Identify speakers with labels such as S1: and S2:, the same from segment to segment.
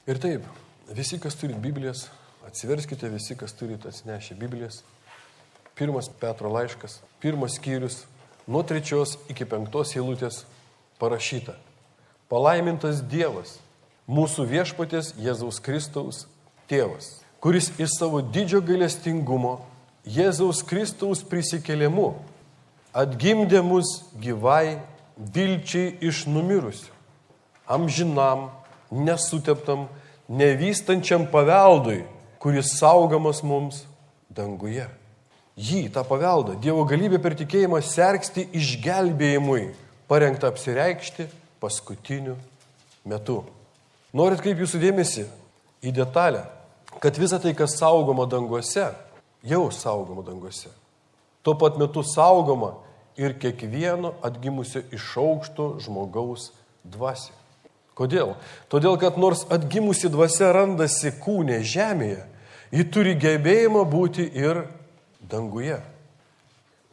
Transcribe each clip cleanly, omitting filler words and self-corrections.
S1: Ir taip, visi, kas turit Biblijas, atsiverskite visi, kas turit atsinešę Biblijas. 1 Petro laiškas, 1 skyrius, nuo 3 iki 5 eilutės parašyta. Palaimintas Dievas, mūsų viešpaties Jėzaus Kristaus tėvas, kuris iš savo didžio gailestingumo Jėzaus Kristaus prisikėlimu atgimdė mus gyvai vilčiai iš numirusių, amžinam, nesuteptam, nevystančiam paveldui, kuris saugomas mums danguje. Jį, tą paveldą, Dievo galybė per tikėjimą sergsti išgelbėjimui, parengta apsireikšti paskutiniu metu. Norit kaip jūsų dėmesį į detalę, kad visa tai, kas saugoma danguose, jau saugoma danguose. Tuo pat metu saugoma ir kiekvieno atgimusio iš aukšto žmogaus dvasia. Kodėl? Todėl, kad nors atgimusi dvasia randasi kūne žemėje, ji turi gebėjimą būti ir danguje.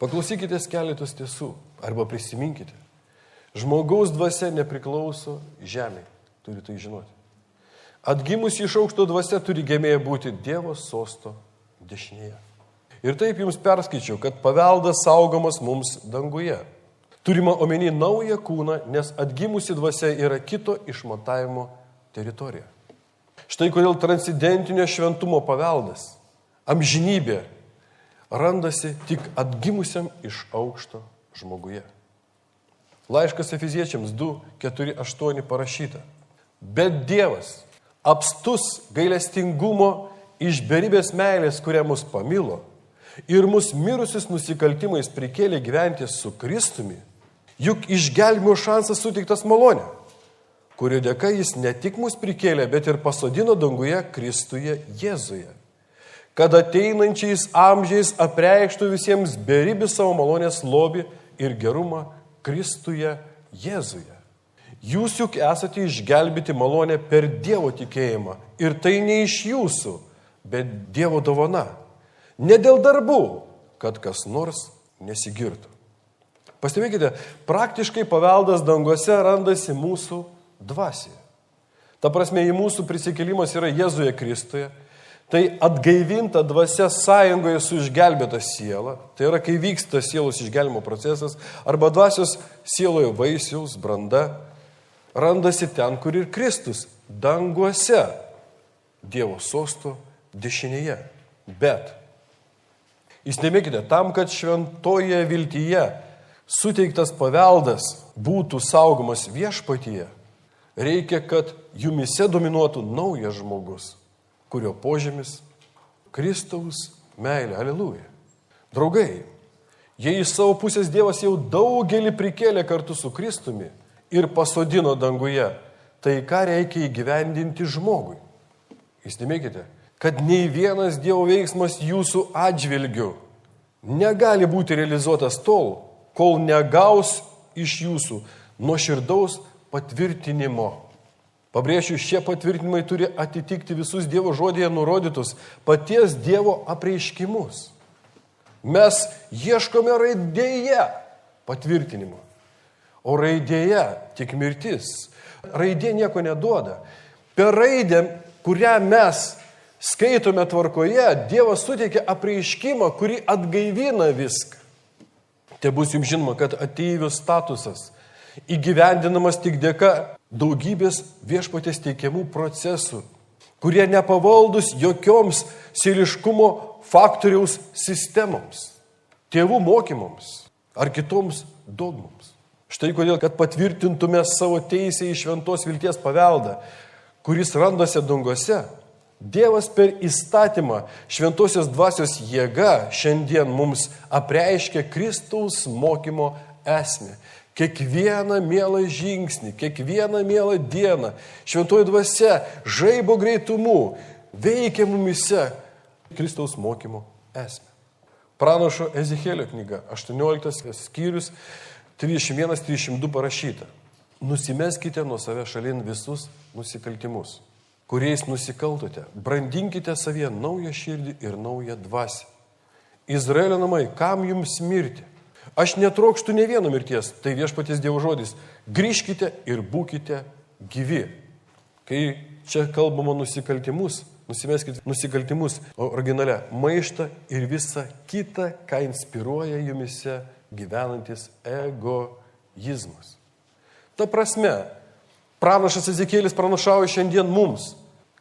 S1: Paklausykite keletos tiesų arba prisiminkite. Žmogaus dvasia nepriklauso žemėje, turi tai žinoti. Atgimusi iš aukšto dvasia turi gebėję būti Dievo sosto dešinėje. Ir taip jums perskaičiau, kad paveldas saugomas mums danguje. Turima omeny naują kūną, nes atgimusi dvasia yra kito išmatavimo teritorija. Štai kodėl transcendentinio šventumo paveldas, amžinybė, randasi tik atgimusiam iš aukšto žmoguje. Laiškas Efeziečiams 2:4-8 parašyta. Bet Dievas, apstus gailestingumo iš beribės meilės, kurią mus pamilo, ir mus mirusius nusikaltimais prikėlė gyventi su Kristumi, juk išgelbėjimo šansas suteiktas malonė, kurio dėka jis ne tik mus prikėlė, bet ir pasodino danguje Kristuje Jėzuje, kad ateinančiais amžiais apreikštų visiems beribį savo malonės lobį ir gerumą Kristuje Jėzuje. Jūs juk esate išgelbėti malonę per Dievo tikėjimą ir tai ne iš jūsų, bet Dievo dovana. Ne dėl darbų, kad kas nors nesigirtų. Pastebėkite, praktiškai paveldas danguose randasi mūsų dvasioje. Ta prasme, į mūsų prisikėlimas yra Jėzuje Kristuje. Tai atgaivinta dvasia sąjungoje su išgelbėta siela. Tai yra, kai vyksta sielos išgelbėjimo procesas, arba dvasios sieloje vaisiaus branda randasi ten, kur ir Kristus, danguose, Dievo sosto dešinėje. Bet įsidėmėkite, tam, kad šventoje viltyje suteiktas paveldas būtų saugomas viešpatyje, reikia, kad jumise dominuotų naujas žmogus, kurio požymis Kristaus meilė. Aliluja. Draugai, jei iš savo pusės Dievas jau daugelį prikėlė kartu su Kristumi ir pasodino danguje, tai ką reikia įgyvendinti žmogui? Įsidėmėkite, kad nei vienas Dievo veiksmas jūsų atžvilgiu negali būti realizuotas tol, kol negaus iš jūsų nuoširdaus patvirtinimo. Pabrėšiu, šie patvirtinimai turi atitikti visus Dievo žodėje nurodytus paties Dievo apreiškimus. Mes ieškome raidėje patvirtinimo, o raidėje tik mirtis. Raidė nieko neduoda. Per raidę, kurią mes skaitome tvarkoje, Dievas suteikia apreiškimą, kurį atgaivina viską. Tai bus jums žinoma, kad ateivių statusas įgyvendinamas tik dėka daugybės viešpaties teikiamų procesų, kurie nepavaldus jokioms sieliškumo faktoriaus sistemoms, tėvų mokymoms ar kitoms dogmoms. Štai kodėl, kad patvirtintume savo teisę į šventos vilties paveldą, kuris randasi danguose, Dievas per įstatymą šventosios dvasios jėga šiandien mums apreiškia Kristaus mokymo esmę. Kiekvieną mielą žingsnį, kiekvieną mielą dieną šventoji dvasia žaibo greitumu veikia mumise Kristaus mokymo esmę. Pranašo Ezechielio knyga, 18 skyrius, 31-32 parašyta. Nusimeskite nuo save šalin visus nusikaltimus, kuriais nusikaltote, brandinkite savyje naują širdį ir naują dvasią. Izraelio namai, kam jums mirti? Aš netrokštų ne vieno mirties, tai viešpaties Dievo žodis. Grįžkite ir būkite gyvi. Kai čia kalbama nusikaltimus, nusimeskite nusikaltimus originale, maištą ir visą kitą, ką inspiruoja jumise gyvenantis egoizmas. Ta prasme, pranašas Ezekielis pranašauja šiandien mums,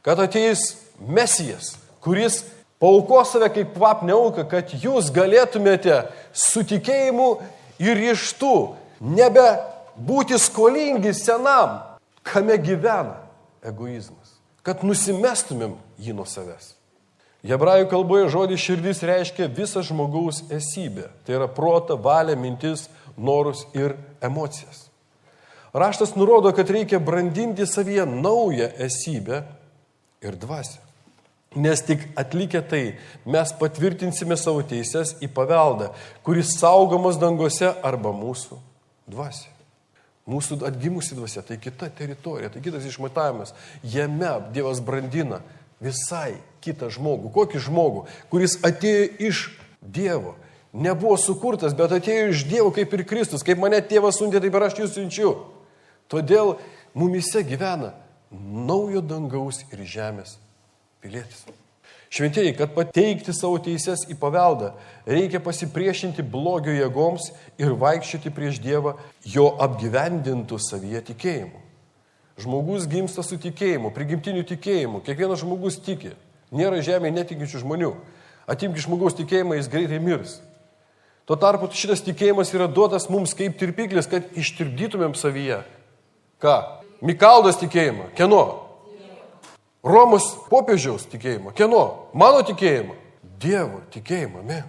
S1: kad ateis Mesijas, kuris paaukos save kaip kvapnią auką, kad jūs galėtumėte su tikėjimu ir ryžtu nebe būti skolingi senam, kame gyvena egoizmas, kad nusimestumėm jį nuo savęs. Hebrajų kalboje žodis širdis reiškia visą žmogaus esybę, tai yra protą, valią, mintis, norus ir emocijas. Raštas nurodo, kad reikia brandinti savyje naują esybę ir dvasią. Nes tik atlikę tai, mes patvirtinsime savo teises į paveldą, kuris saugomas dangose arba mūsų dvasia. Mūsų atgimusi dvasia, tai kita teritorija, tai kitas išmatavimas. Jame Dievas brandina visai kitą žmogų. Kokį žmogų? Kuris atėjo iš Dievo. Nebuvo sukurtas, bet atėjo iš Dievo kaip ir Kristus. Kaip mane tėvas siuntė, taip ir aš jūs siunčiu. Todėl mumise gyvena naujo dangaus ir žemės pilietis. Šventieji, kad pateikti savo teises į paveldą, reikia pasipriešinti blogio jėgoms ir vaikščioti prieš Dievą jo apgyvendintų savyje tikėjimu. Žmogus gimsta su tikėjimu, prigimtiniu tikėjimu. Kiekvienas žmogus tiki. Nėra žemėje netikinčių žmonių. Atimk iš žmogaus tikėjimą, jis greitai mirs. Tuo tarpu šitas tikėjimas yra duotas mums kaip tirpiklis, kad ištirpdytumėm savyje. Ką? Mikaldos tikėjimą. Kieno? Romos popiežiaus tikėjimą. Kieno? Mano tikėjimą. Dievo tikėjimą. Amen.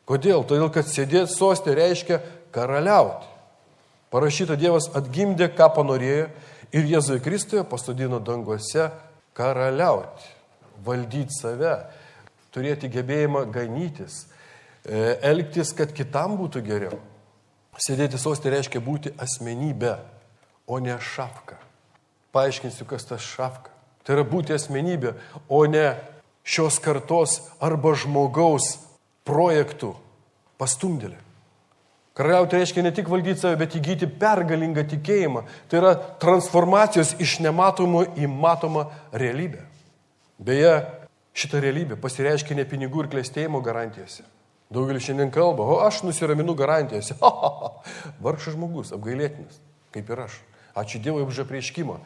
S1: Kodėl? Todėl, kad sėdėti sostė reiškia karaliauti. Parašyta, Dievas atgimdė, ką panorėjo ir Jėzuje Kristuje pasodino danguose karaliauti. Valdyti save, turėti gebėjimą ganytis, elgtis, kad kitam būtų geriau. Sėdėti sostė reiškia būti asmenybė, o ne šafka. Paaiškinsiu, kas tas šafka. Tai yra būti asmenybė, o ne šios kartos arba žmogaus projektų pastumdėlė. Karaliauti reiškia ne tik valdyti save, bet įgyti pergalingą tikėjimą. Tai yra transformacijos iš nematomo į matomą realybę. Beje, šita realybė pasireiškia ne pinigų ir klestėjimo garantijose. Daugelis šiandien kalba, o aš nusiraminu garantijose. Vargšas žmogus, apgailėtinas, kaip ir aš. Ačiū Dievui už apreiškimą.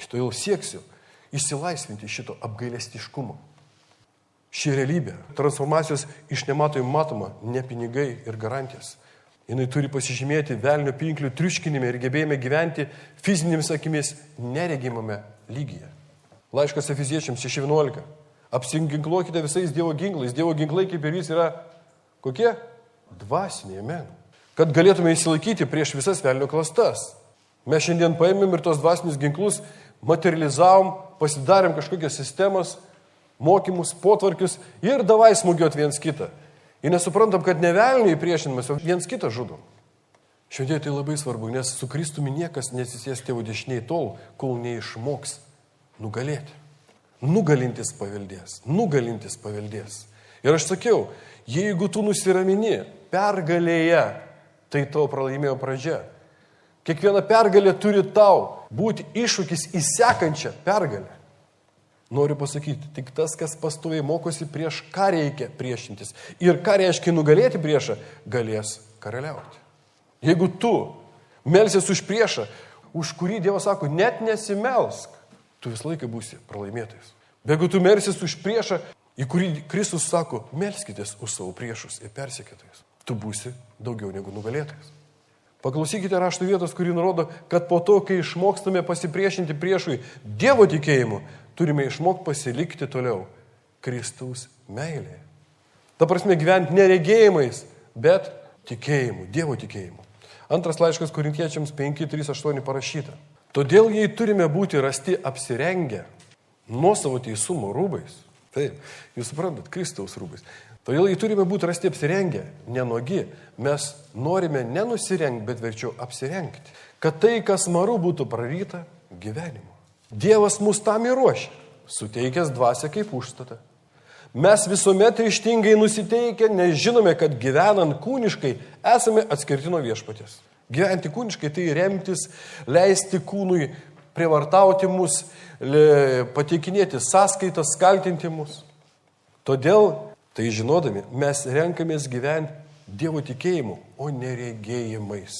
S1: Todėl sieksiu išsilaisvinti šito apgailestiškumo. Ši realybė, transformacijos iš nemato į matomą, ne pinigai ir garantijas. Jinai turi pasižymėti velnio pinklių triuškinime ir gebėjime gyventi fizinėmis akimis neregimame lygyje. Laiškas Efeziečiams 6:11. Apsiginkluokite visais Dievo ginklais. Dievo ginklai kaip ir jis yra kokie? Dvasiniai, amen. Kad galėtume įsilaikyti prieš visas velnio klastas. Mes šiandien paėmėm ir tos dvasinius ginklus materializavom, pasidarėm kažkokias sistemas, mokymus, potvarkius ir davai smūgiuot viens kitą. Ir nesuprantam, kad ne velniui priešinimas, o viens kitą žudom. Šiandien tai labai svarbu, nes su Kristumi niekas nesisės tėvo dešiniai tol, kol neišmoks nugalėti. Nugalintis paveldės. Ir aš sakiau, jeigu tu nusiramini pergalėje, tai tavo pralaimėjo pradžia. Kiekviena pergalė turi tau būti iššūkis į sekančią pergalę. Noriu pasakyti, tik tas, kas pastoviai mokosi prieš ką reikia priešintis ir ką reiškia nugalėti priešą, galės karaliauti. Jeigu tu melsies už priešą, už kurį Dievas sako, net nesimelsk, tu visą laiką būsi pralaimėtojas. Bet jeigu tu melsies už priešą, į kurį Kristus sako, melskitės už savo priešus ir persekiotojus, tu būsi daugiau negu nugalėtojas. Paklausykite rašto vietos, kuri nurodo, kad po to, kai išmokstame pasipriešinti priešui Dievo tikėjimu, turime išmokti pasilikti toliau Kristaus meilėje. Ta prasme, gyventi ne regėjimais, bet tikėjimu, Dievo tikėjimu. Antras laiškas Korintiečiams 5:3-8 parašyta. Todėl jei turime būti rasti apsirengę nuo savo teisumo rūbais, taip, jūs suprantat, Kristaus rūbais, todėl jei turime būti rasti apsirengę, nenogi, mes norime nenusirengti, bet verčiau apsirengti, kad tai, kas maru, būtų praryta gyvenimu. Dievas mus tam įruošia, suteikęs dvasią kaip užstatą. Mes visuomet ryžtingai nusiteikę, nes žinome, kad gyvenant kūniškai esame atskirti nuo viešpaties. Gyventi kūniškai tai remtis, leisti kūnui prievartauti mus, pateikinėti sąskaitas, kaltinti mus. Todėl, tai žinodami, mes renkamės gyventi Dievo tikėjimu, o neregėjimais.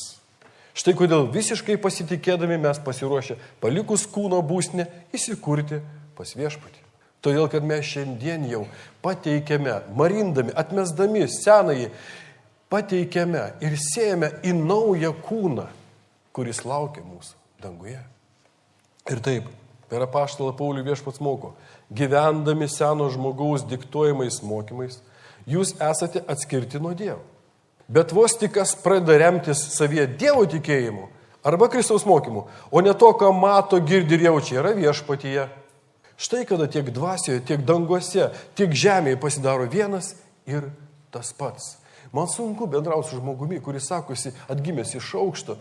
S1: Štai kodėl visiškai pasitikėdami mes pasiruošę palikus kūno būstinę įsikurti pas viešpatį. Todėl, kad mes šiandien jau pateikiame, marindami, atmesdami senąjį, pateikiame ir siejame į naują kūną, kuris laukia mūsų danguje. Ir taip, per apaštalą Paulių viešpats moko, gyvendami seno žmogaus diktuojamais mokymais, jūs esate atskirti nuo Dievo. Bet vos tik kas pradeda remtis savyje Dievo tikėjimu arba Kristaus mokymu, o ne to, ką mato, girdi ir jaučia, yra viešpatyje. Štai kada tiek dvasioje, tiek danguose, tiek žemėje pasidaro vienas ir tas pats. Man sunku bendrauti su žmogumi, kuris sakosi atgimęs iš aukšto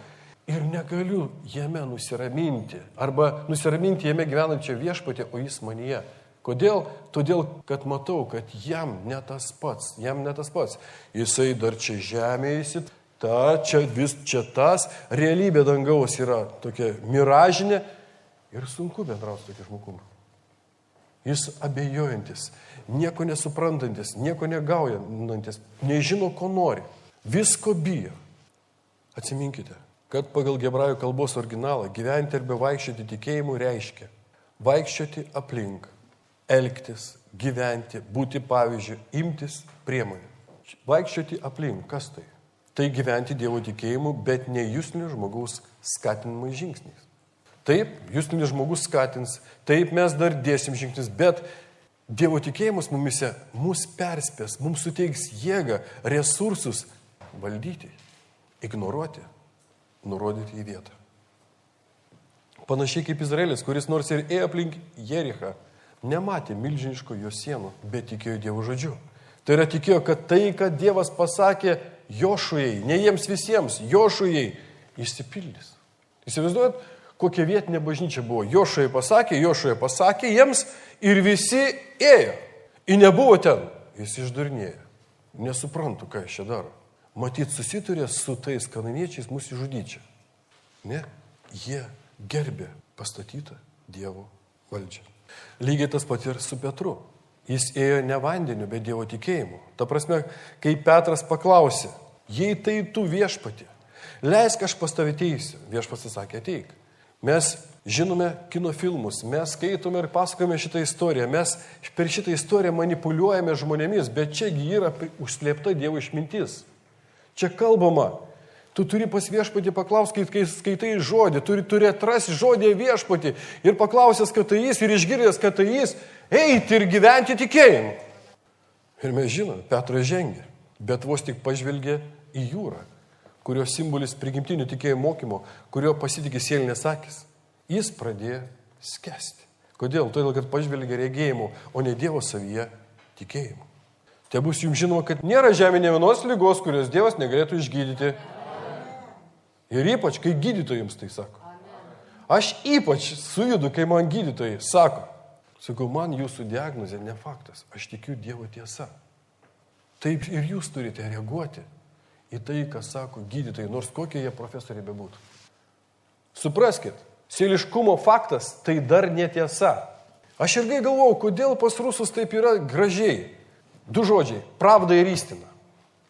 S1: ir negaliu jame nusiraminti. Arba nusiraminti jame gyvenančią viešpatį, o jis manyje. Kodėl? Todėl, kad matau, kad jam ne tas pats. Jisai dar čia žemėje, čia tas, realybė dangaus yra tokia miražinė ir sunku bendrauti su tokia žmogumi. Jis abejojantis, nieko nesuprantantis, nieko negaujantis, nežino, ko nori, visko bijo. Atsiminkite, kad pagal hebrajų kalbos originalą gyventi ir bevaikščioti tikėjimu reiškia vaikščioti aplink, elgtis, gyventi, būti pavyzdžiu, imtis priemonių. Vaikščioti aplink, kas tai? Tai gyventi Dievo tikėjimu, bet ne justinių žmogaus skatinimais žingsniais. Taip, justinis žmogus skatins, taip mes dar dėsim žingsnis, bet Dievo tikėjimas mumise mus perspės, mums suteiks jėgą, resursus valdyti, ignoruoti, nurodyti į vietą. Panašiai kaip Izraelis, kuris nors ir ėjo aplink Jerichą, nematė milžiniško jo sienų, bet tikėjo Dievo žodžiu. Tai yra tikėjo, kad tai, kad Dievas pasakė Jošuai, ne jiems visiems, Jošuai, išsipildys. Įsivaizduojat, kokia vietinė bažnyčia buvo. Jošuai pasakė jiems ir visi ėjo. Ir nebuvo ten. Jis išdurnėjo. Nesuprantu, ką jis čia daro. Matyt, susiturė su tais kanaaniečiais mūsų žudyčia. Ne, jie gerbė pastatytą Dievo valdžią. Lygiai tas pat ir su Petru. Jis ėjo ne vandeniu, bet Dievo tikėjimu. Ta prasme, kai Petras paklausė, jei tai tu viešpatį, leisk aš pas tave teisiu. Viešpats sakė, ateik. Mes žinome kino filmus, mes skaitome ir pasakome šitą istoriją, mes per šitą istoriją manipuliuojame žmonėmis, bet čiagi yra užslėpta Dievo išmintis. Čia kalbama, tu turi pas viešpatį paklausti, kai skaitai žodį, turi atrasti žodį viešpatį ir paklausęs, kad tai jis, ir išgirdęs, kad tai jis, eiti ir gyventi tikėjimu. Ir mes žinome, Petras žengė, bet vos tik pažvelgė į jūrą, kurios simbolis prigimtinių tikėjimo mokymo, kurio pasitikė sėlinės akis. Jis pradėjo skęsti. Kodėl? Todėl, kad pažvelgė regėjimu, o ne Dievo savyje tikėjimu. Tai bus jums žinoma, kad nėra žemė ne vienos ligos, kurios Dievas negalėtų išgydyti. Ir ypač, kai gydytojams tai sako. Aš ypač sujudu, kai man gydytojai sako, sakau, man jūsų diagnozė ne faktas, aš tikiu Dievo tiesa. Taip ir jūs turite reaguoti į tai, ką sako gydytojai, nors kokie jie profesoriai bebūtų. Supraskit, sėliškumo faktas tai dar netiesa. Aš ilgai galvojau, kodėl pas rusus taip yra gražiai. Du žodžiai, pravda ir istina.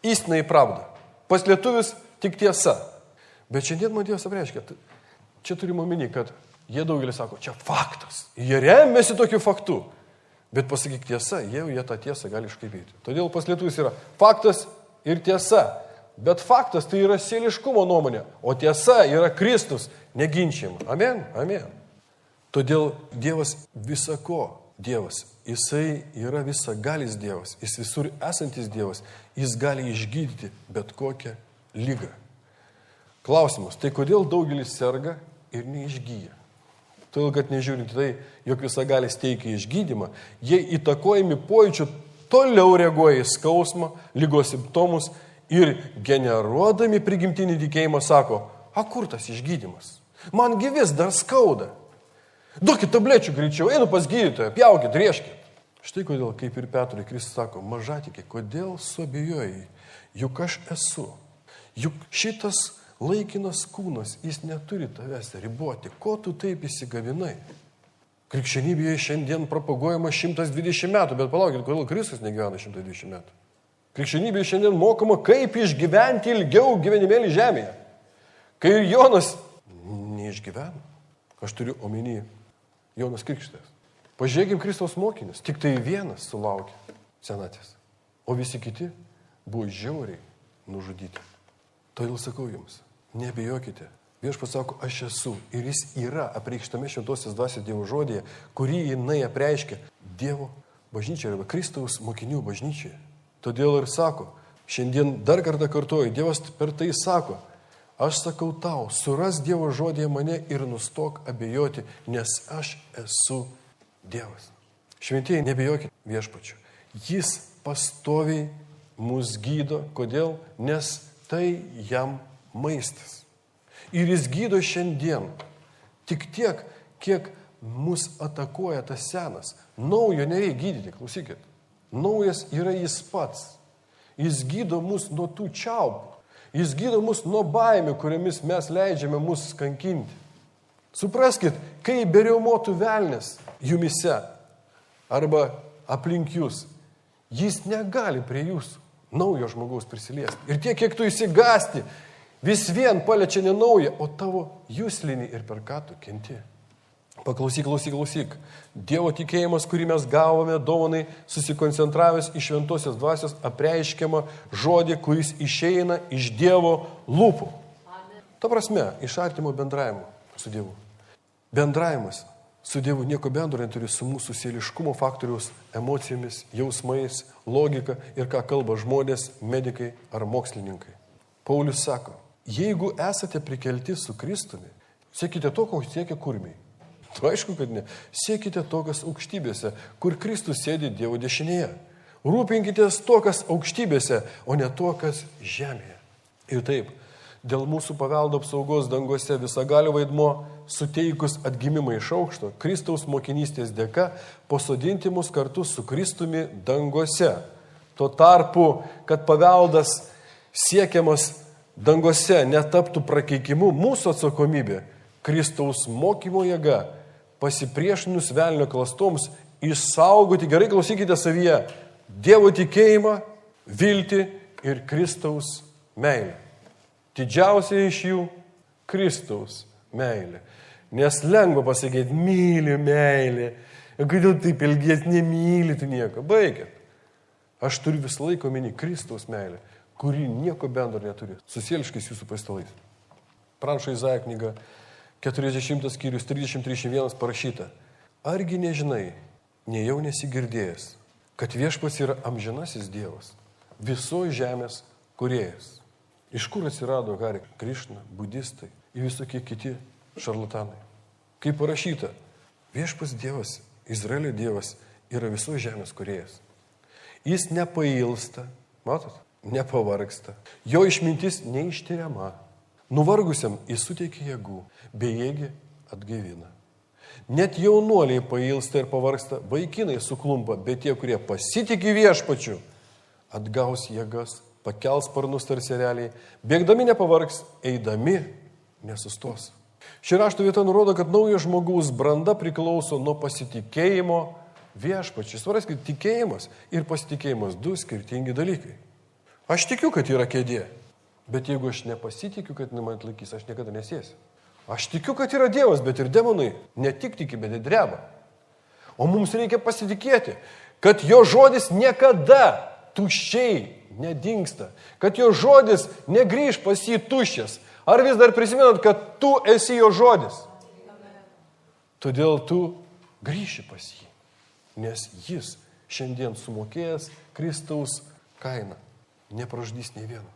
S1: Istina ir pravda. Pas lietuvius tik tiesa. Bet šiandien man Dievas apreiškia, čia turime omeny, kad jie daugelis sako, čia faktas. Jie remiasi tokiu faktu. Bet pasakyk tiesa, jie tą tiesą gali iškaipyti. Todėl pas lietuvius yra faktas ir tiesa. Bet faktas tai yra sėliškumo nuomonė, o tiesa yra Kristus, neginčiama. Amen? Amen. Todėl Dievas visako Dievas. Jisai yra visagalis Dievas. Jis visur esantis Dievas. Jis gali išgydyti bet kokią ligą. Klausimas, tai kodėl daugelis serga ir neišgyja? Todėl, kad nežiūrint tai, jog visagalis teikia išgydymą, jie įtakojami pojūčių toliau reaguoja į skausmą, lygos simptomus ir generuodami prigimtinį tikėjimą sako, a kur tas išgydymas? Mangi vis dar skauda. Duokit tablečių greičiau, einu pas gydytoją, pjaukit, rieškit. Štai kodėl, kaip ir Petrui Kristus sako, mažatikiai, kodėl suabejojai, juk aš esu. Juk šitas Laikinas kūnas, jis neturi tavęs riboti. Ko tu taip įsigavinai? Krikščionybėje šiandien propaguojama 120 metų, bet palaukit, kodėl Kristus negyvena 120 metų? Krikščionybėje šiandien mokoma, kaip išgyventi ilgiau gyvenimėlį žemėje. Kai Jonas neišgyveno, aš turiu omeny Jonas Krikštytojas. Pažiūrėkim Kristaus mokinius, tik tai vienas sulaukė senatvės, o visi kiti buvo žiauriai nužudyti. Todėl sakau jums, nebijokite. Viešpats sako, aš esu ir jis yra apreikštame šventosios dvasios Dievo žodėje, kurį jinai apreiškia Dievo bažnyčioje arba Kristaus mokinių bažnyčioje. Todėl ir sako, šiandien dar kartą kartuoju, Dievas per tai sako, aš sakau tau, suras Dievo žodėje mane ir nustok abejoti, nes aš esu Dievas. Šventieji, nebijokite viešpačiu. Jis pastoviai mus gydo. Kodėl? Nes tai jam maistas. Ir jis gydo šiandien. Tik tiek, kiek mus atakuoja tas senas. Naujo nereikia gydyti, klausykit. Naujas yra jis pats. Jis gydo mus nuo tų čiaupų. Jis gydo mus nuo baimių, kuriamis mes leidžiame mus kankinti. Supraskit, kai beriaumotų velnis jumise arba aplink jūs, jis negali prie jūsų naujo žmogaus prisiliesti. Ir tiek, kiek tu įsigasti, vis vien paliečia ne naują, o tavo juslinį ir per ką tu kenti. Paklausyk. Dievo tikėjimas, kurį mes gavome dovanai, susikoncentravęs į šventosios dvasios apreiškiamą žodį, kuris išeina iš Dievo lūpų. Ta prasme, iš artimo bendravimo su Dievu. Bendravimas su Dievu nieko bendro neturi su mūsų sieliškumo faktoriaus emocijomis, jausmais, logika ir ką kalba žmonės, medikai ar mokslininkai. Paulius sako, jeigu esate prikelti su Kristumi, siekite to, ko siekia kurmiai. Tu aišku, kad ne. Siekite to, kas aukštybėse, kur Kristus sėdi Dievo dešinėje. Rūpinkitės to, kas aukštybėse, o ne to, kas žemėje. Ir taip, dėl mūsų paveldo apsaugos danguose visagalio vaidmo suteikus atgimimą iš aukšto, Kristaus mokinystės dėka pasodinti mus kartu su Kristumi danguose. Tuo tarpu, kad paveldas siekiamas danguose netaptų prakeikimu, mūsų atsakomybė Kristaus mokymo jėga pasipriešinus velnio klastoms išsaugoti, gerai klausykite savyje, Dievo tikėjimą, viltį ir Kristaus meilę. Didžiausia iš jų Kristaus meilė. Nes lengva pasakyti, myliu meilė. Kodėl taip ilgies nemyli tu nieko? Baikit. Aš turiu visą laiką omeny Kristaus meilę, kuri nieko bendro neturi su sieliškais jūsų paistalais. Pranašo Izaijo knyga 40 skyrius 30-31 parašyta. Argi nežinai, nejau nesigirdėjęs, kad viešpats yra amžinasis Dievas, visos žemės kūrėjas. Iš kur atsirado Hare Krišna, budistai ir visokie kiti šarlatanai? Kaip parašyta, viešpats Dievas, Izraelio Dievas yra visos žemės kūrėjas. Jis nepailsta, matot, nepavargsta, jo išmintis neištiriama. Nuvargusiam jis suteikia jėgų, bejėgį atgaivina. Net jaunuoliai pailsta ir pavargsta, vaikinai suklumpa, bet tie, kurie pasitiki viešpačiu, atgaus jėgas, pakels sparnus tarsi ereliai, bėgdami nepavargs, eidami nesustos. Ši rašto vieta nurodo, kad naujo žmogaus branda priklauso nuo pasitikėjimo viešpačiu. Supraskite, tikėjimas ir pasitikėjimas du skirtingi dalykai. Aš tikiu, kad yra kėdė. Bet jeigu aš nepasitikiu, kad man atlaikys, aš niekada nesėsiu. Aš tikiu, kad yra Dievas, bet ir demonai ne tik tiki, bet ir dreba. O mums reikia pasitikėti, kad jo žodis niekada tuščiai nedingsta. Kad jo žodis negrįž pas jį tuščias. Ar vis dar prisimenat, kad tu esi jo žodis? Todėl tu grįši pas jį. Nes jis šiandien sumokėjęs Kristaus kainą. Nepražudys nei vieno.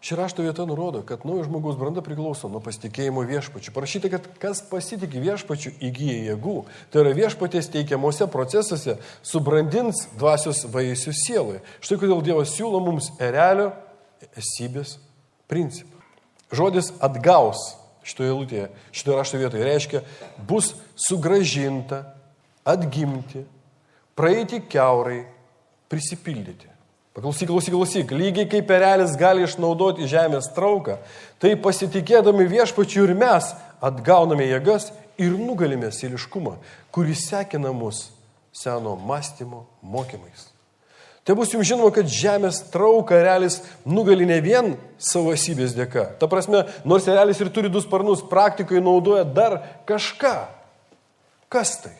S1: Ši rašto vieta nurodo, kad naujo žmogaus branda priklauso nuo pasitikėjimo viešpačiu. Parašyta, kad kas pasitiki viešpačiu įgyja jėgų. Tai yra viešpaties teikiamuose procesuose subrandins dvasios vaisių sieloje. Štai kodėl Dievas siūlo mums erelio esybės principą. Žodis atgaus šitoje eilutėje, šitoje rašto vietoje reiškia bus sugrąžinta, atgimti, praeiti kiaurai, prisipildyti. Klausyk. Lygiai kaip erelis gali išnaudoti žemės trauką, tai pasitikėdami viešpačiu ir mes atgauname jėgas ir nugalime sėliškumą, kuris sekina mus seno mąstymo mokymais. Tai bus jums žinoma, kad žemės trauką erelis nugali ne vien savo esybės dėka. Ta prasme, nors erelis ir turi 2 sparnus, praktikoje naudoja dar kažką. Kas tai?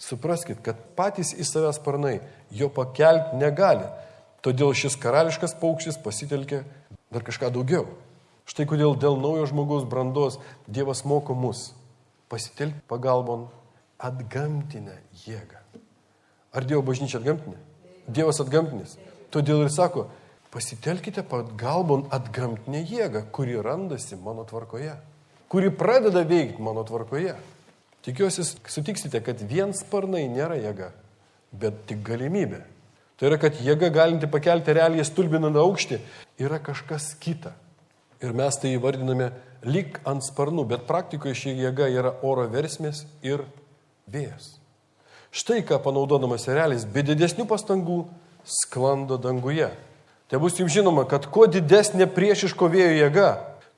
S1: Supraskit, kad patys į save sparnai jo pakelti negali. Todėl šis karališkas paukštis pasitelkė dar kažką daugiau. Štai kodėl dėl naujo žmogaus brandos Dievas moko mus pasitelkti pagalbon atgamtinę jėgą. Ar Dievo bažnyčia atgamtinė? Dievas atgamtinis. Todėl ir sako, pasitelkite pagalbon atgamtinę jėgą, kuri randasi mano tvarkoje, kuri pradeda veikti mano tvarkoje. Tikiuosi, sutiksite, kad vien sparnai nėra jėga, bet tik galimybė. Tai yra, kad jėga galinti pakelti realiai stulbinant aukštį yra kažkas kita. Ir mes tai įvardiname lyg ant sparnų, bet praktikoje ši jėga yra oro versmės ir vėjas. Štai ką panaudodamas erelis be didesnių pastangų sklando danguje. Tai bus jums žinoma, kad kuo didesnė priešiško vėjo jėga,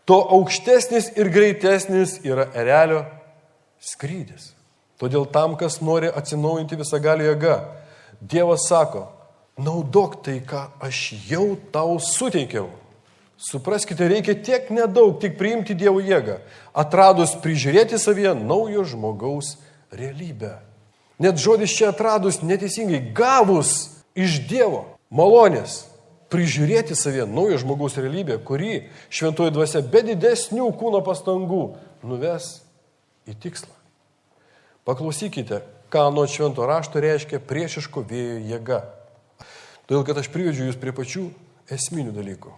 S1: tuo aukštesnis ir greitesnis yra erelio skrydis. Todėl tam, kas nori atsinaujinti visagalio jėga, Dievas sako, naudok tai, ką aš jau tau suteikiau. Supraskite, reikia tiek nedaug, tik priimti Dievo jėgą, atradus prižiūrėti savyje naujo žmogaus realybę. Net žodis čia atradus neteisingai, gavus iš Dievo malonės, prižiūrėti savyje naujo žmogaus realybę, kurį šventoji dvasia be didesnių kūno pastangų nuves į tikslą. Paklausykite, ką anot švento rašto reiškia priešiško vėjo jėga. Todėl, kad aš privedžiu jūs prie pačių esminių dalykų.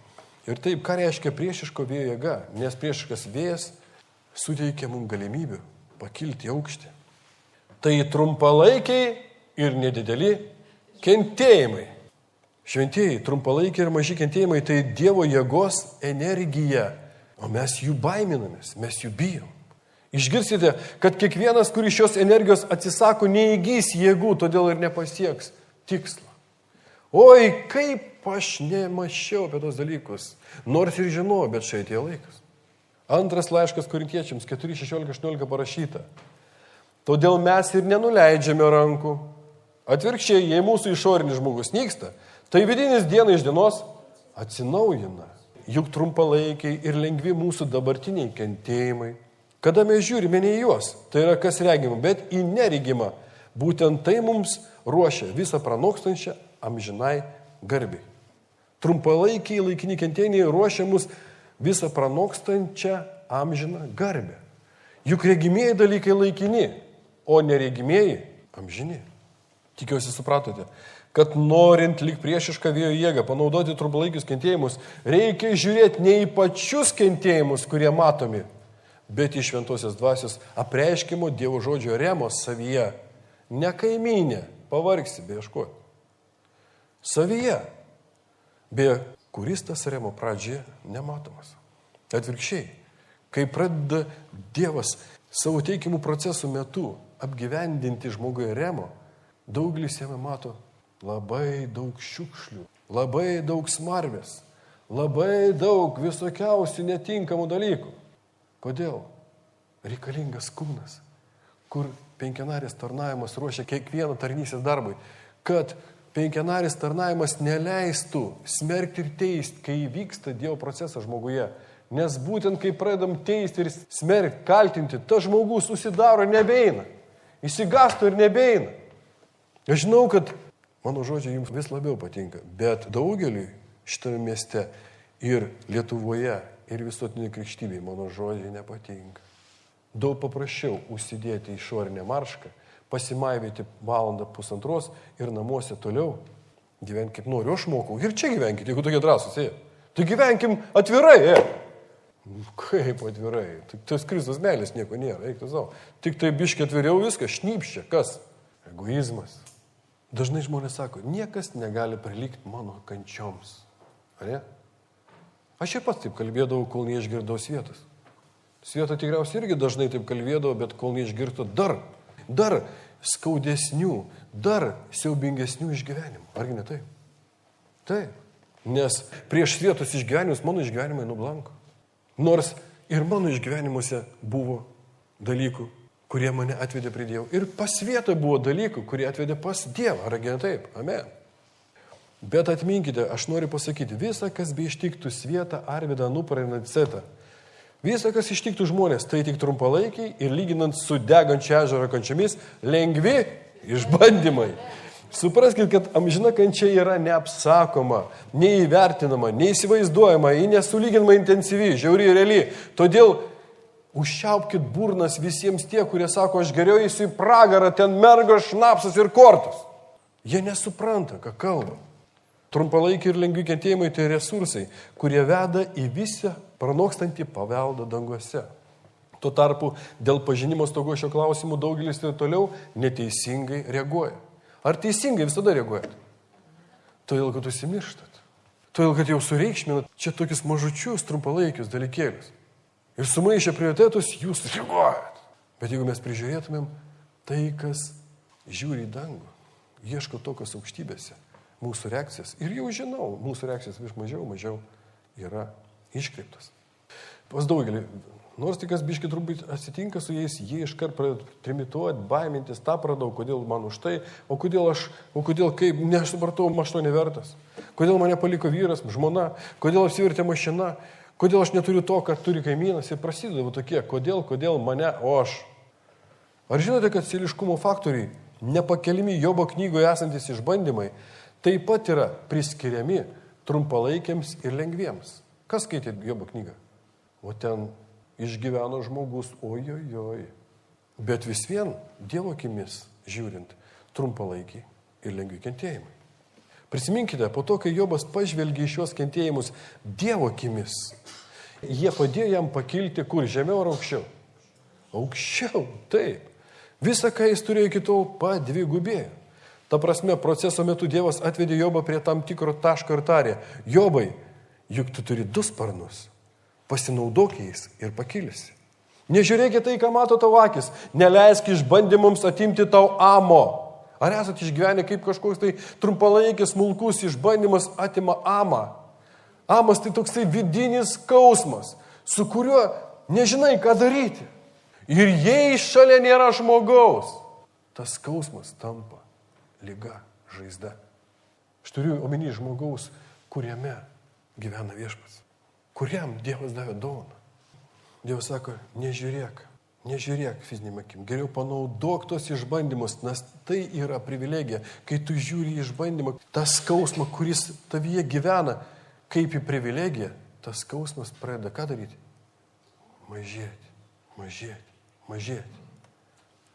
S1: Ir taip, ką reiškia priešiško vėjo jėga, nes priešiškas vėjas suteikia mums galimybių pakilti į aukštį. Tai trumpalaikiai ir nedideli kentėjimai. Šventieji, trumpalaikiai ir maži kentėjimai tai Dievo jėgos energija, o mes jų baiminamės, mes jų bijom. Išgirsite, kad kiekvienas, kuris šios energijos atsisako, neįgys jėgų, todėl ir nepasieks tikslą. Oi, kaip aš nemačiau apie tos dalykus, nors ir žinau, bet štai atėjo laikas. Antras laiškas Korintiečiams 4:16-18 parašyta. Todėl mes ir nenuleidžiame rankų. Atvirkščiai, jei mūsų išorinis žmogus nyksta, tai vidinis diena iš dienos atsinaujina. Juk trumpalaikiai ir lengvi mūsų dabartiniai kentėjimai. Kada mes žiūrime ne į juos, tai yra kas regima, bet į neregimą. Būtent tai mums ruošia visą pranokstančią amžinai garbiai. Trumpalaikiai laikini kentėjimai ruošia mus visą pranokstančią amžiną garbę. Juk regimieji dalykai laikini, o neregimieji amžini. Tikiuosi supratote, kad norint lyg priešišką vėjo jėgą panaudoti trumpalaikius kentėjimus, reikia žiūrėti ne į pačius kentėjimus, kurie matomi, bet į šventosios dvasios apreiškimo Dievo žodžio remos savyje. Ne kaimynė, pavargsi, beieškoti. Savyje, beje, kuris tas remo pradžioje nematomas. Atvirkščiai, kai pradeda Dievas savo teikimų procesų metu apgyvendinti žmoguje remo, daugelis jame mato labai daug šiukšlių, labai daug smarvės, labai daug visokiausių netinkamų dalykų. Kodėl? Reikalingas kūnas, kur penkianaris tarnavimas ruošia kiekvieną tarnystės darbui, kad penkianaris tarnavimas neleistų smerkti ir teisti, kai vyksta Dievo procesas žmoguje. Nes būtent kai pradedam teisti ir smerkti, kaltinti, tas žmogus susidaro ir nebeina. Įsigasto ir nebeina. Aš žinau, kad mano žodžiai jums vis labiau patinka, bet daugeliui šitame mieste ir Lietuvoje ir visuotinė krikštybė mano žodžiai nepatinka. Daug paprasčiau užsidėti išorinę maršką, pasimaivyti valandą pusantros ir namuose toliau gyventi kaip noriu. Aš mokau ir čia gyvenkite, jeigu tokie drąsūs. Tai gyvenkim atvirai. Kaip atvirai? Tas Kristus meilės nieko nėra, eiktų savo. Tik tai biški atviriau viską, šnypščia. Kas? Egoizmas. Dažnai žmonės sako, niekas negali prilygti mano kančioms. Ar ne? Aš ir pats taip kalbėdavau, kol neišgirdau Svietos. Svieta tikriausiai irgi dažnai taip kalbėdavo, bet kol neišgirdo dar skaudesnių, dar siaubingesnių išgyvenimų. Argi ne taip? Taip. Nes prieš svietos išgyvenimus mano išgyvenimai nublanko. Nors ir mano išgyvenimuose buvo dalykų, kurie mane atvedė prie Dievo. Ir pas vietą buvo dalykų, kurie atvedė pas Dievą. Argi ne taip? Amen. Bet atminkite, aš noriu pasakyti, visa, kas be ištiktų Svietą, Arvydą, Nuparą ir Nicetą, visa, kas ištiktų žmonės, tai tik trumpalaikiai ir lyginant su degančia ežero kančiomis, lengvi išbandymai. Supraskite, kad amžina kančia yra neapsakoma, neįvertinama, neįsivaizduojama, ji nesulyginama intensyvi, žiauri ir reali. Todėl užčiaupkit burnas visiems tie, kurie sako, aš geriau eisiu į pragarą, ten mergos, šnapsas ir kortos. Jie nesupranta, ką kalba. Trumpalaikiai ir lengvi kentėjimai tai resursai, kurie veda į visą pranokstantį paveldą danguose. Tuo tarpu dėl pažinimo stokos šio klausimų daugelis ir toliau neteisingai reaguoja. Ar teisingai visada reaguojat? Todėl, kad užsimirštat. Todėl, kad jau sureikšminat čia tokius mažučius, trumpalaikius dalykėlius. Ir sumaišę prioritetus jūs reaguojat. Bet jeigu mes prižiūrėtumėm tai, kas žiūri į dangų, ieško tokios aukštybėse, mūsų reakcijas, ir jau žinau, mūsų reakcijas vis mažiau yra iškreiptas. Pas daugelį, nors tik kas biški turbūt atsitinka su jais, jie iškart pradeda trimituoti, baimintis, tą pradau, kodėl man už tai, o kodėl kaip, nesupratau, aš to nevertas. Kodėl mane paliko vyras, žmona, kodėl apsivertė mašina, kodėl aš neturiu to, ką turi kaimynas, ir prasideda tokie, kodėl mane, o aš. Ar žinote, kad sėliškumo faktoriai, nepakelimi Jobo knygoje esantis išbandymai, taip pat yra priskiriami trumpalaikiams ir lengviems. Kas skaitė Jobo knygą? O ten išgyveno žmogus, ojojoj. Bet vis vien Dievo akimis žiūrint, trumpalaikiai ir lengvi kentėjimai. Prisiminkite, po to, kai Jobas pažvelgė į šios kentėjimus Dievo akimis, jie padėjo jam pakilti kur, žemiau ar aukščiau? Aukščiau, taip. Visa, ką jis turėjo iki tol, padvigubėjo. Ta prasme, proceso metu Dievas atvedė Jobą prie tam tikro taško ir tarė, Jobai, juk tu turi 2 sparnus, pasinaudok jais ir pakilsi. Nežiūrėk į tai, ką mato tavo akis, neleisk išbandymams atimti tau amo. Ar esate išgyvenę, kaip kažkoks tai trumpalaikis, smulkus išbandymas atima amą? Amas tai toksai vidinis skausmas, su kuriuo nežinai, ką daryti. Ir jei šalia nėra žmogaus, tas skausmas tampa liga, žaizda. Aš turiu omeny žmogaus, kuriame gyvena Viešpats, kuriam Dievas davė dovaną. Dievas sako, nežiūrėk fiziniam akim, geriau panaudok tos išbandymus, nes tai yra privilegija, kai tu žiūri į išbandymą, tą skausmą, kuris tavyje gyvena, kaip į privilegiją, tas skausmas pradeda ką daryti? Mažėti.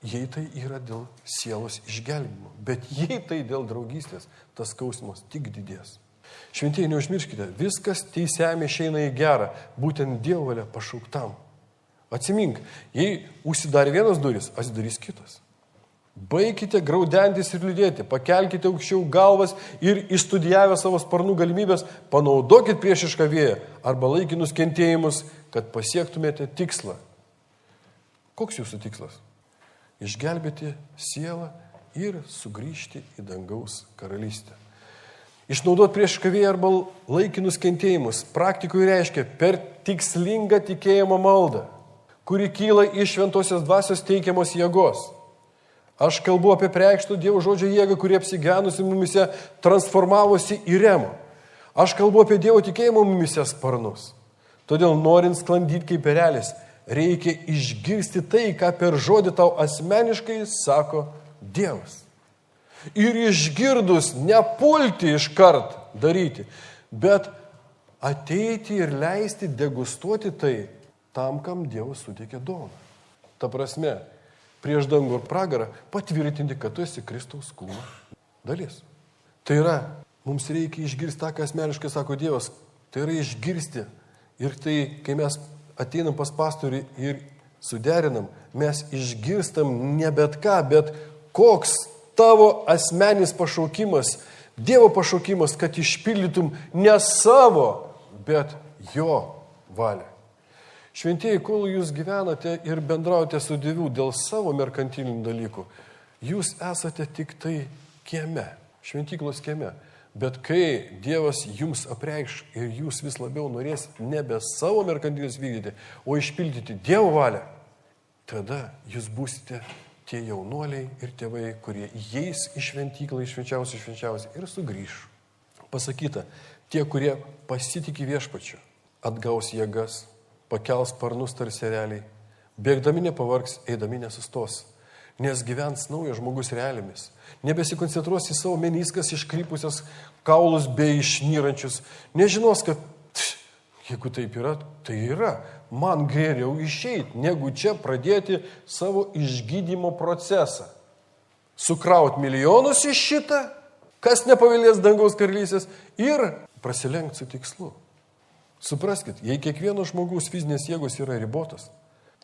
S1: Jei tai yra dėl sielos išgelbimo, bet jei tai dėl draugystės, tas skausmas tik didės. Šventieji, neužmirškite, viskas teisiame išeina į gerą, būtent Dievo valia pašauktam. Atsimink, jei užsidarė vienas duris, atsidarys kitas. Baikite graudentis ir liūdėti, pakelkite aukščiau galvas ir išstudijavę savo sparnų galimybės, panaudokit priešišką vėją arba laikinus kentėjimus, kad pasiektumėte tikslą. Koks jūsų tikslas? Išgelbėti sielą ir sugrįžti į dangaus karalystę. Išnaudoti priešišką vėją arba laikinus kentėjimus praktikoje reiškia per tikslingą tikėjimo maldą, kuri kyla iš šventosios dvasios teikiamos jėgos. Aš kalbu apie preikštų Dievo žodžio jėgą, kuri apsigyvenusi mumise transformavosi į remą. Aš kalbu apie Dievo tikėjimo mumise sparnus. Todėl norint sklandyti kaip erelis, reikia išgirsti tai, ką per žodį tau asmeniškai sako Dievas. Ir išgirdus nepulti iškart daryti, bet ateiti ir leisti degustuoti tai tam, kam Dievas suteikė dovaną. Ta prasme, prieš dangų ir pragarą patvirtinti, kad tu esi Kristaus kūno dalis. Tai yra, mums reikia išgirsti tą, ką asmeniškai sako Dievas. Tai yra išgirsti. Ir tai, kai mes ateinam pas pastorių ir suderinam, mes išgirstam ne bet ką, bet koks tavo asmenis pašaukimas, Dievo pašaukimas, kad išpildytum ne savo, bet jo valią. Šventieji, kol jūs gyvenate ir bendraujate su Dievu dėl savo merkantilinių dalykų, jūs esate tik tai kieme, šventyklos kieme. Bet kai Dievas jums apreikš ir jūs vis labiau norėsit nebe savo merkantilės vykdyti, o išpildyti Dievo valią, tada jūs būsite tie jaunuoliai ir tėvai, kurie įeis į šventyklą, iš švenčiausių ir sugrįš. Pasakyta, tie, kurie pasitikė viešpačiu, atgaus jėgas, pakels sparnus tarsi ereliai, bėgdami nepavargs, eidami nesustos, nes gyvens naujas žmogus realiomis, nebesikoncentruos į savo meniskas iškrypusias kaulus bei išnyrančius, nežinos, kad jeigu taip yra, tai yra. Man geriau išeiti, negu čia pradėti savo išgydymo procesą. Sukraut milijonus iš šitą, kas nepavilės dangaus karalystės ir prasilenkti su tikslu. Supraskit, jei kiekvieno žmogaus fizinės jėgos yra ribotas,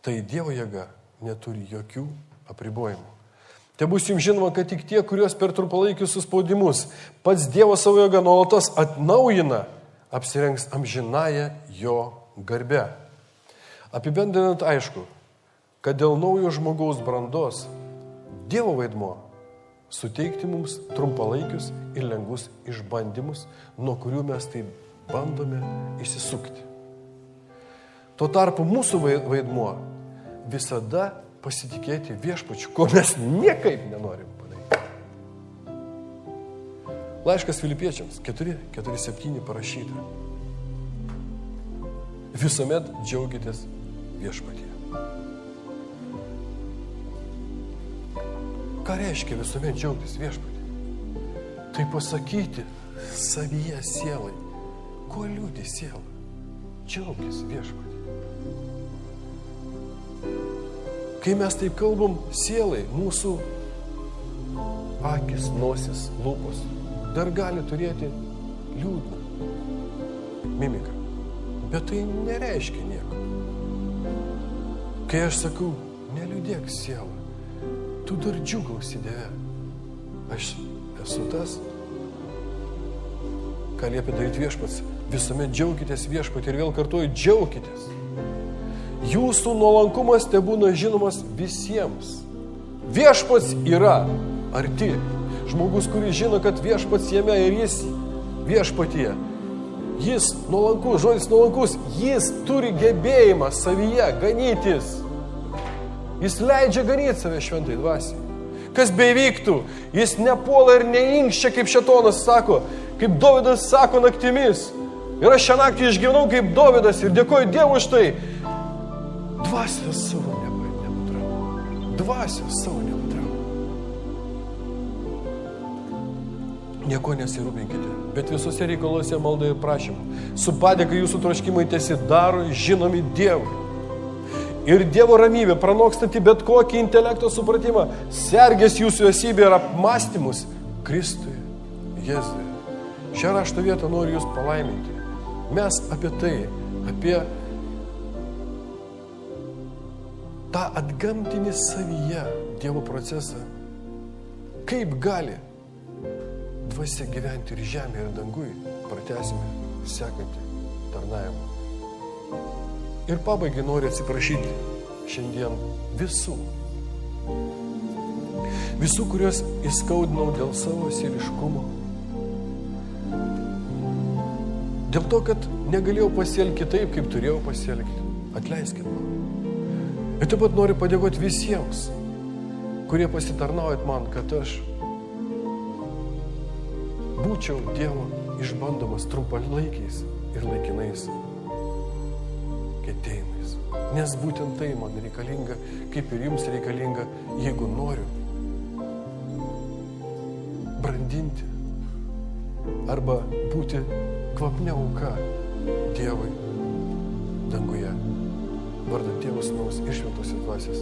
S1: tai Dievo jėga neturi jokių apribojimų. Tai bus jums žinoma, kad tik tie, kuriuos per trumpalaikius suspaudimus pats Dievo savo jėga nuolatos atnaujina, apsirengs amžinąją jo garbę. Apibendrinant aišku, kad dėl naujo žmogaus brandos Dievo vaidmuo suteikti mums trumpalaikius ir lengvus išbandymus, nuo kurių mes taip bandome išsisukti. Tuo tarpu mūsų vaidmuo visada pasitikėti viešpačiu, ko mes niekaip nenorim padaryti. Laiškas Filipiečiams 4:7 parašyta. Visuomet džiaugitės viešpatyje. Ką reiškia visuomet džiaugtis viešpatyje? Tai pasakyti savyje sielai, kuo liūdi siela. Džiaugis viešpatyje. Kai mes taip kalbam sielai, mūsų akis, nosis, lūpos dar gali turėti liūdną mimiką. Bet tai nereiškia nieko. Kai aš sakau, neliūdėk sielą, tu dar džiūgausi Dieve. Aš esu tas, ką liepia daryti viešpats. Visuomet džiaukitės viešpatį ir vėl kartuoju, džiaukitės. Jūsų nuolankumas tebūna žinomas visiems. Viešpats yra arti. Žmogus, kuris žino, kad viešpats jame ir jis viešpatyje. Jis nuolankus, žodis nuolankus, jis turi gebėjimą savyje ganytis. Jis leidžia ganyti save šventai dvasiai. Kas beivyktų, jis nepuola ir neinkščia, kaip šėtonas sako, kaip Dovydas sako naktimis. Ir aš šią naktį išgyvenau kaip Dovydas ir dėkoju Dievui už tai. Dvasios savo nepatrau. Dvasios savo nepatrau. Nieko nesirūpinkite, bet visose reikaluose maldoje ir prašymų. Su padėka jūsų troškimai tesidaro žinomi Dievui. Ir Dievo ramybė, pranokstanti bet kokį intelekto supratimą, sergės jūsų esybę ir apmąstymus Kristuje, Jėzuje. Šią rašto vietą noriu jūs palaiminti. Mes apie tai, apie tą atgamtinį savyje Dievo procesą, kaip gali dvasia gyventi ir žemė ir dangui, pratęsime sekantį tarnavimą. Ir pabaigai noriu atsiprašyti šiandien visų, kuriuos įskaudinau dėl savo sieliškumo. Dėl to, kad negalėjau pasielgti taip, kaip turėjau pasielgti. Atleiskit man. Ir taip pat noriu padėkoti visiems, kurie pasitarnaujat man, kad aš būčiau Dievo išbandomas trumpalaikiais ir laikinais ketėjimais. Nes būtent tai man reikalinga, kaip ir jums reikalinga, jeigu noriu brandinti arba būti kvapnia auka Dievui danguje. Vardan Tėvo Sūnaus ir Šventosios Dvasios.